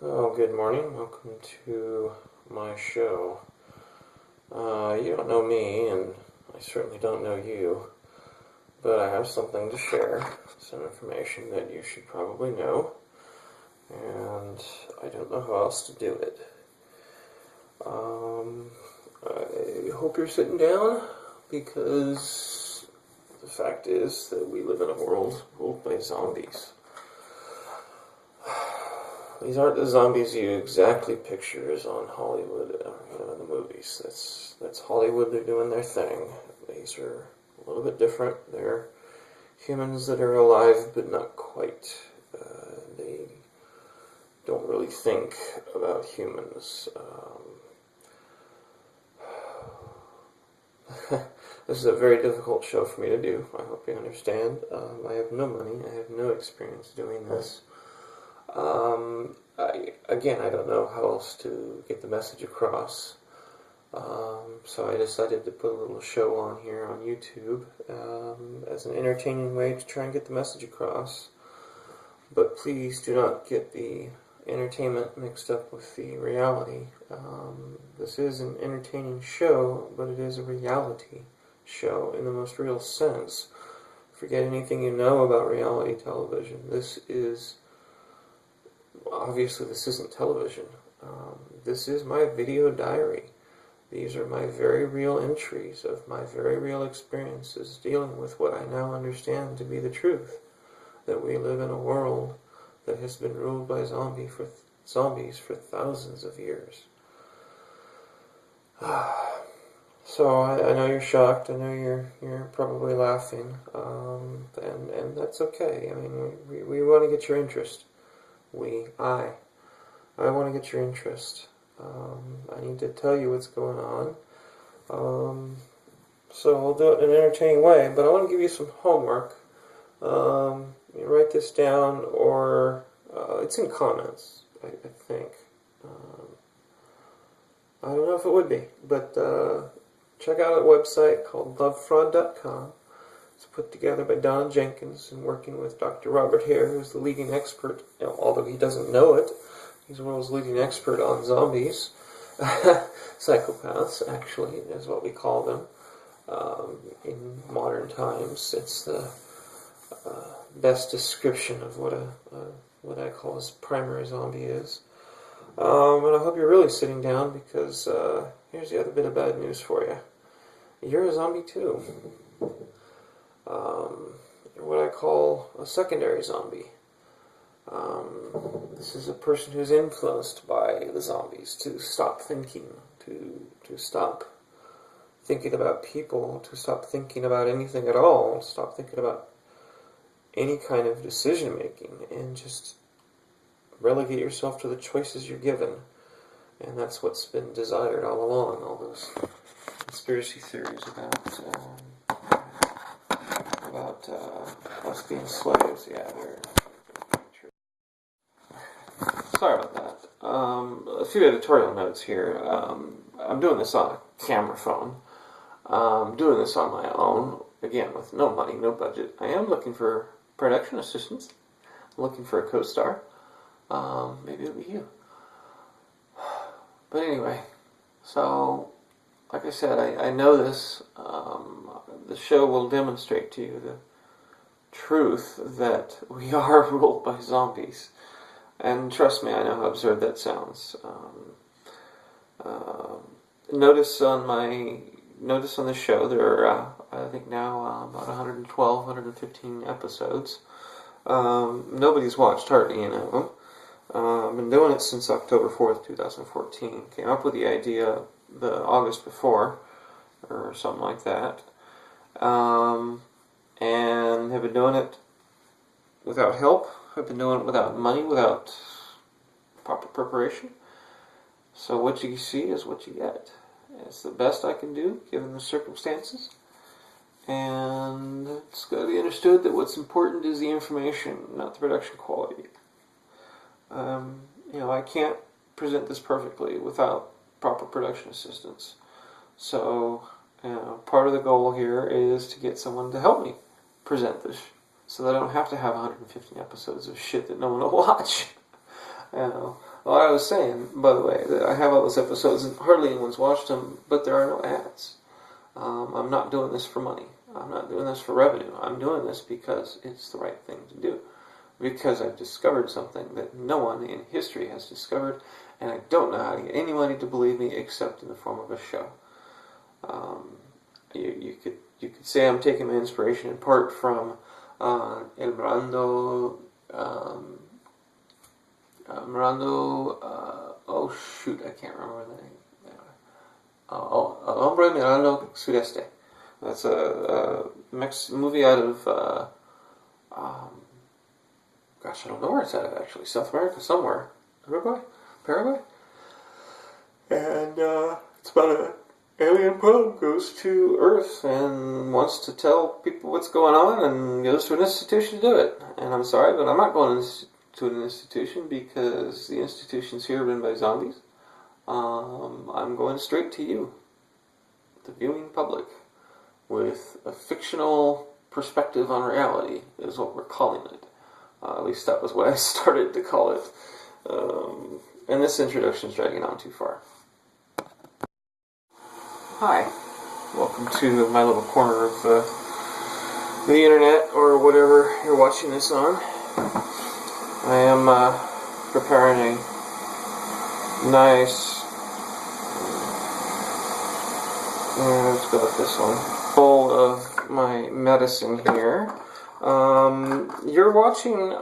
Oh, good morning. Welcome to my show. You don't know me, and I certainly don't know you, but I have something to share, some information that you should probably know, and I don't know how else to do it. I hope you're sitting down, because the fact is that we live in a world ruled by zombies. These aren't the zombies you exactly picture as on Hollywood, in the movies. That's Hollywood. They're doing their thing. These are a little bit different. They're humans that are alive, but not quite. They don't really think about humans. This is a very difficult show for me to do. I hope you understand. I have no money. I have no experience doing this. I don't know how else to get the message across. So I decided to put a little show on here on YouTube as an entertaining way to try and get the message across. But please do not get the entertainment mixed up with the reality. This is an entertaining show, but it is a reality show in the most real sense. Forget anything you know about reality television. Obviously this isn't television. This is my video diary. These are my very real entries of my very real experiences dealing with what I now understand to be the truth. That we live in a world that has been ruled by zombies for thousands of years. So I know you're shocked. I know you're probably laughing, and that's okay. I mean, we want to get your interest. I want to get your interest. I need to tell you what's going on. So I'll do it in an entertaining way, but I want to give you some homework. You write this down, or it's in comments, I think. I don't know if it would be, but check out a website called lovefraud.com. It's put together by Don Jenkins and working with Dr. Robert Hare, who's the leading expert, although he doesn't know it. He's the world's leading expert on zombies. Psychopaths, actually, is what we call them in modern times. It's the best description of what I call a primary zombie is. And I hope you're really sitting down, because here's the other bit of bad news for you. You're a zombie too. You're what I call a secondary zombie. This is a person who's influenced by the zombies to stop thinking, to stop thinking about people, to stop thinking about anything at all, stop thinking about any kind of decision making, and just relegate yourself to the choices you're given. And that's what's been desired all along, all those conspiracy theories about us being slaves. Yeah, they're true. Sorry about that. A few editorial notes here. I'm doing this on a camera phone. I'm doing this on my own, again, with no money, no budget. I am looking for production assistants. I'm looking for a co-star. Maybe it'll be you. But anyway, so, like I said, I know this. The show will demonstrate to you the truth that we are ruled by zombies. And trust me, I know how absurd that sounds. Notice on the show, there are, I think now, about 112, 115 episodes. Nobody's watched hardly any of them. I've been doing it since October 4th, 2014. Came up with the idea the August before, or something like that. And have been doing it without help. I've been doing it without money, without proper preparation. So what you see is what you get. It's the best I can do, given the circumstances. And it's got to be understood that what's important is the information, not the production quality. I can't present this perfectly without proper production assistance. So, part of the goal here is to get someone to help me present this, so that I don't have to have 115 episodes of shit that no one will watch. Well, I was saying, by the way, that I have all those episodes and hardly anyone's watched them, but there are no ads. I'm not doing this for money. I'm not doing this for revenue. I'm doing this because it's the right thing to do. Because I've discovered something that no one in history has discovered, and I don't know how to get anybody to believe me except in the form of a show. You could say I'm taking my inspiration in part from El Mirando, oh shoot, I can't remember the name. El Hombre Mirando Sudeste. That's a movie out of, gosh, I don't know where it's at actually. South America, somewhere. Paraguay? And it's about an alien probe goes to Earth and wants to tell people what's going on and goes to an institution to do it. And I'm sorry, but I'm not going to an institution because the institution's here run by zombies. I'm going straight to you, the viewing public, with a fictional perspective on reality is what we're calling it. At least that was what I started to call it. And this introduction's dragging on too far. Hi, welcome to my little corner of the internet or whatever you're watching this on. I am preparing a nice, let's go with this one, bowl of my medicine here. You're watching,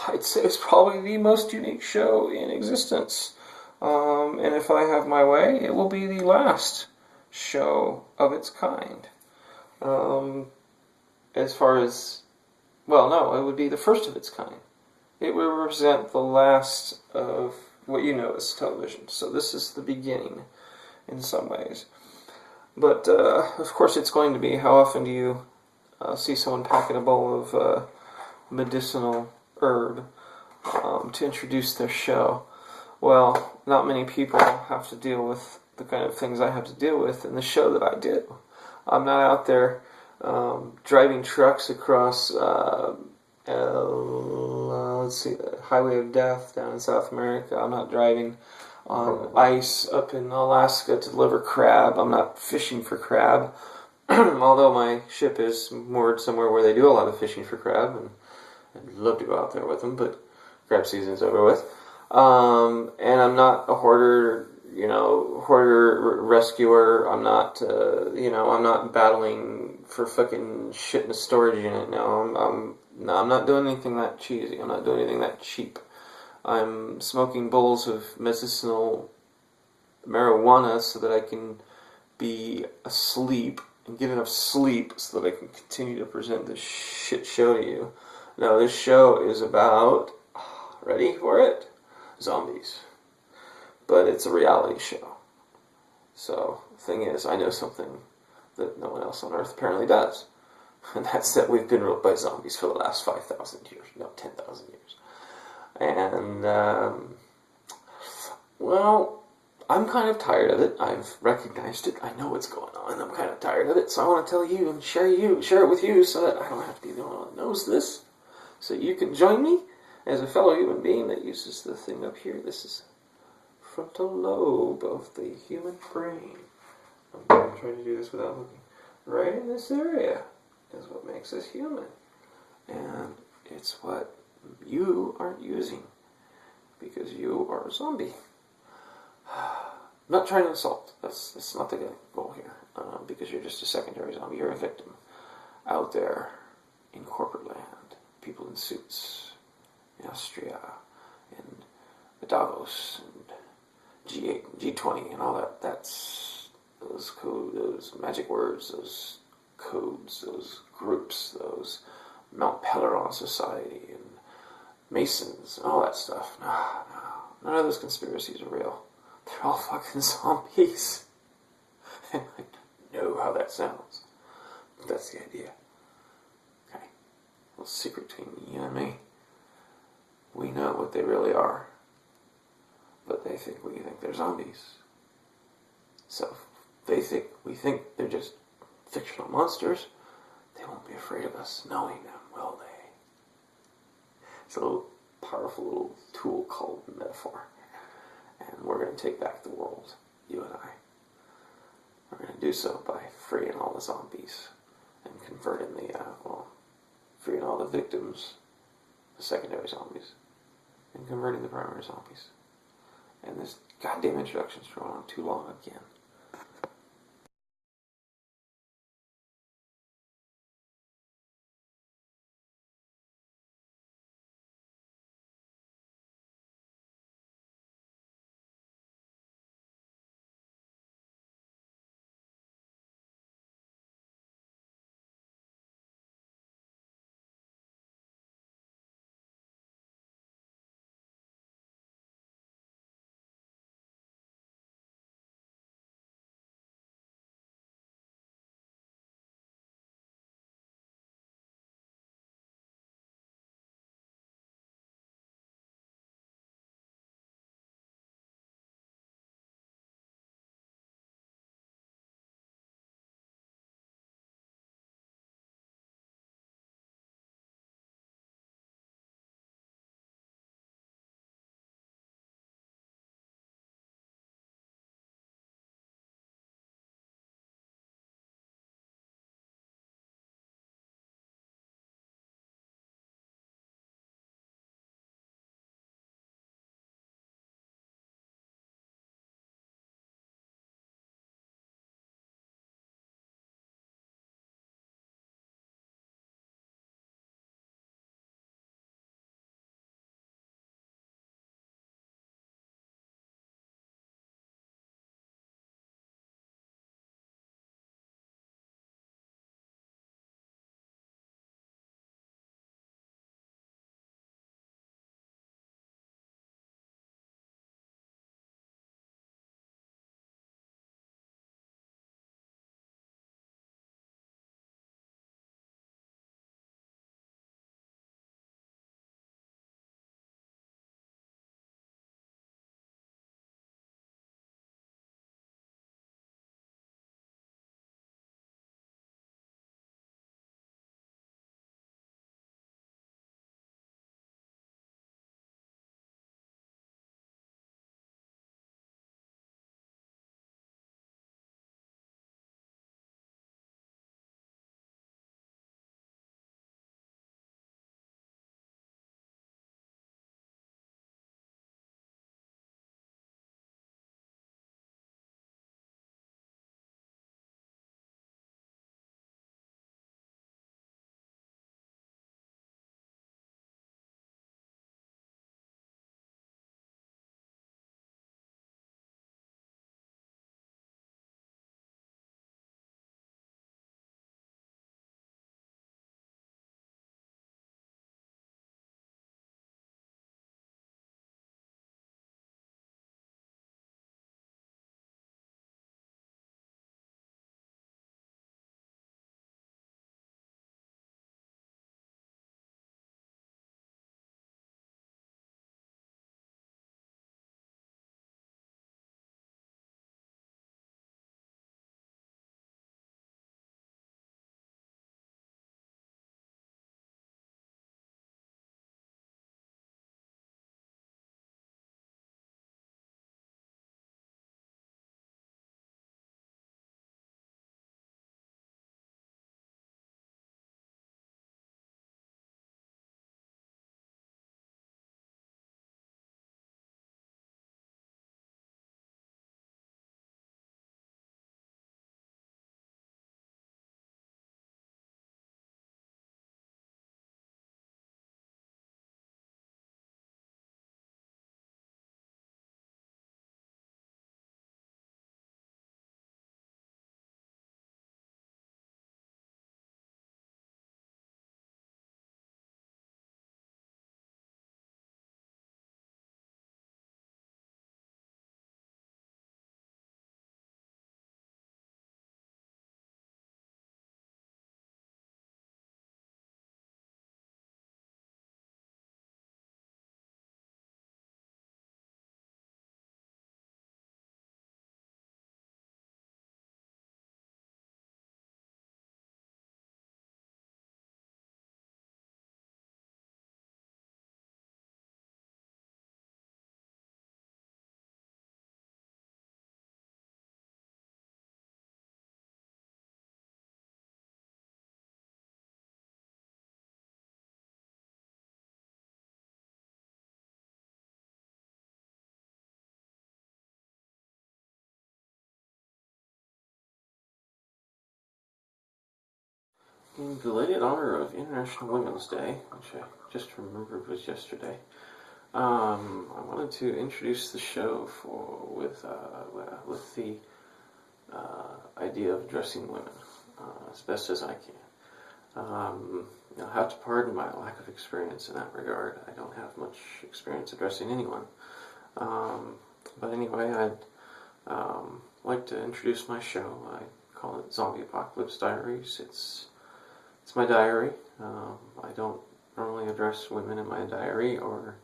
I'd say it's probably the most unique show in existence. And if I have my way, it will be the last show of its kind. As far as, well, no, it would be the first of its kind. It would represent the last of what you know as television. So this is the beginning in some ways. But, of course, it's going to be, how often do you see someone packing a bowl of medicinal herb to introduce their show? Well, not many people have to deal with the kind of things I have to deal with in the show that I do. I'm not out there driving trucks across, let's see, the Highway of Death down in South America. I'm not driving on ice up in Alaska to deliver crab. I'm not fishing for crab, although my ship is moored somewhere where they do a lot of fishing for crab, and I'd love to go out there with them, but crab season's over with. And I'm not a hoarder, rescuer. I'm not, I'm not battling for fucking shit in a storage unit. No, I'm not doing anything that cheesy. I'm not doing anything that cheap. I'm smoking bowls of medicinal marijuana so that I can be asleep and get enough sleep so that I can continue to present this shit show to you. Now, this show is about, ready for it? Zombies. But it's a reality show. So, the thing is, I know something that no one else on Earth apparently does. And that's that we've been ruled by zombies for the last 5,000 years. No, 10,000 years. And, well, I'm kind of tired of it. I've recognized it. I know what's going on. I'm kind of tired of it. So I want to tell you and share it with you so that I don't have to be the only one that knows this. So you can join me as a fellow human being that uses the thing up here. This is frontal lobe of the human brain. I'm trying to do this without looking. Right in this area is what makes us human. And it's what you aren't using because you are a zombie. I'm not trying to insult. That's not the goal here. Because you're just a secondary zombie. You're a victim out there in corporate land. People in suits in Austria and Davos and G8 and G20 and all that. That's those code, those magic words, those codes, those groups, those Mount Peleron Society and Masons and all that stuff. No. None of those conspiracies are real. They're all fucking zombies. And I know how that sounds. But that's the idea. Okay. A little secret between you and me. We know what they really are. But they think we think they're zombies. So if we think they're just fictional monsters, they won't be afraid of us knowing them, will they? So powerful little tool called metaphor. And we're going to take back the world, you and I. We're going to do so by freeing all the zombies and converting freeing all the victims, the secondary zombies, and converting the primary zombies. And this goddamn introduction's drawn on too long again. In belated honor of International Women's Day, which I just remembered was yesterday, I wanted to introduce the show with the idea of addressing women as best as I can. You'll have to pardon my lack of experience in that regard. I don't have much experience addressing anyone. But anyway, I'd like to introduce my show. I call it Zombie Apocalypse Diaries. It's my diary. I don't normally address women in my diary or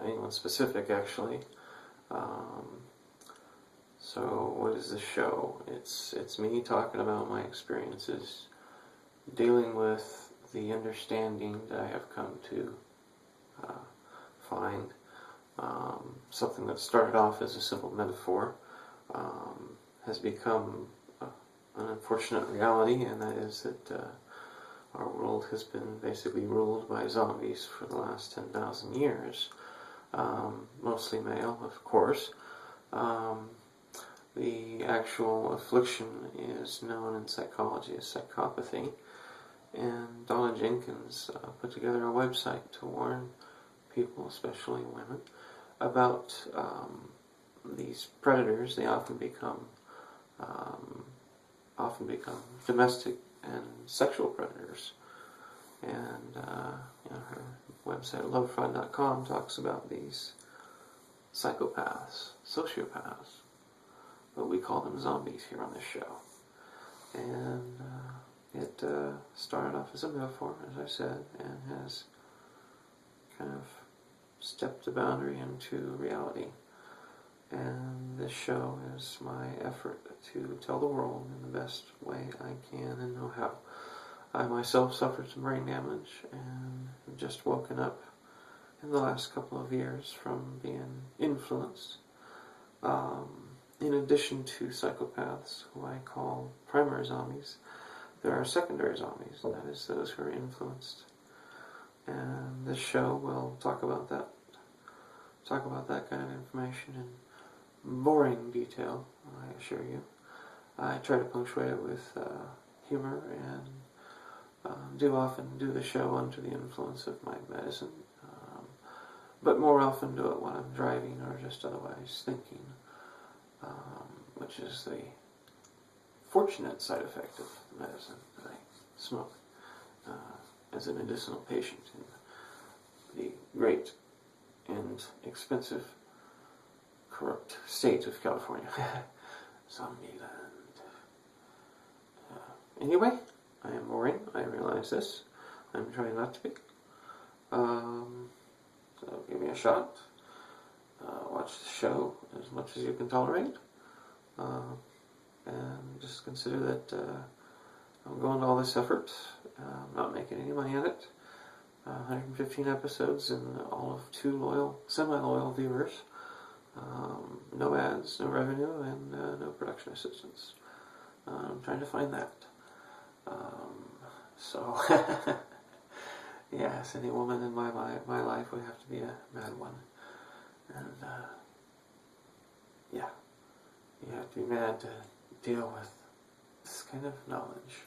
anyone specific, actually. So what is this show? It's me talking about my experiences, dealing with the understanding that I have come to find. Something that started off as a simple metaphor has become an unfortunate reality, and that is that our world has been basically ruled by zombies for the last 10,000 years. Mostly male, of course. The actual affliction is known in psychology as psychopathy, and Donna Jenkins put together a website to warn people, especially women, about these predators. They often become domestic and sexual predators. And her website, lovefront.com, talks about these psychopaths, sociopaths, but we call them zombies here on this show. And it started off as a metaphor, as I said, and has kind of stepped the boundary into reality. And this show is my effort to tell the world in the best way I can and know how. I myself suffered some brain damage and have just woken up in the last couple of years from being influenced. In addition to psychopaths, who I call primary zombies, there are secondary zombies, and that is those who are influenced. And this show will talk about that kind of information in boring detail, I assure you. I try to punctuate it with humor and do often do the show under the influence of my medicine, but more often do it when I'm driving or just otherwise thinking, which is the fortunate side effect of medicine that I smoke as a medicinal patient in the great and expensive, corrupt state of California. Zombieland. Anyway, I am boring. I realize this. I'm trying not to be. So give me a shot. Watch the show as much as you can tolerate. And just consider that I'm going to all this effort. I'm not making any money at it. 115 episodes and all of 2 semi-loyal viewers. No ads, no revenue, and no production assistance. I'm trying to find that. So, yes, any woman in my life would have to be a mad one. And, yeah, you have to be mad to deal with this kind of knowledge.